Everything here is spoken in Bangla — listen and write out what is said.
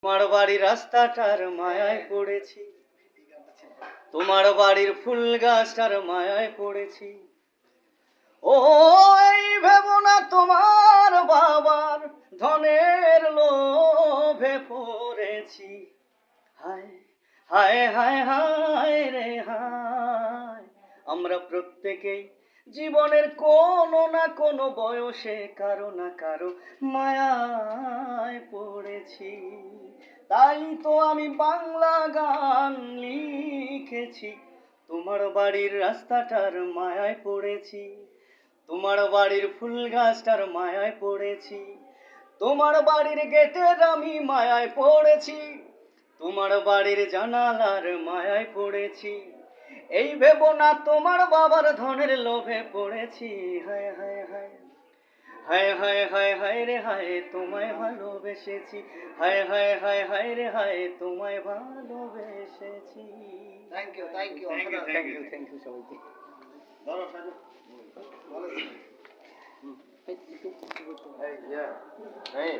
তোমার বাড়ির রাস্তাটার মায়ায় পড়েছি, তোমার বাড়ির ফুল গাছটার মায়ায় পড়েছি। ও এই ভেবো না তোমার বাবার ধনের লোভে পড়েছি। হায় হায় হায় হায় রে হায়, আমরা প্রত্যেকেই জীবনের কোনো না কোনো বয়সে কারো না কারো মায়ায় পড়েছি। তাই তো আমি বাংলা গান লিখেছি, তোমার বাড়ির রাস্তাটার মায়ায় পড়েছি, তোমার বাড়ির ফুল গাছটার মায়ায় পড়েছি, তোমার বাড়ির গেটের আমি মায়ায় পড়েছি, তোমার বাড়ির জানালার মায়ায় পড়েছি। এই ভেবো না তোমার বাবার ধনের লোভে পড়েছি। হায় হায় হায় হায় হায় হায় হায় রে হায়, তোমায় ভালোবেসেছি। হায় হায় হায় হায় রে হায়, তোমায় ভালোবেসেছি। Thank you thank you thank you thank you thank you সবাইকে। ধরো সাজু বলো Hey, yeah. Hey.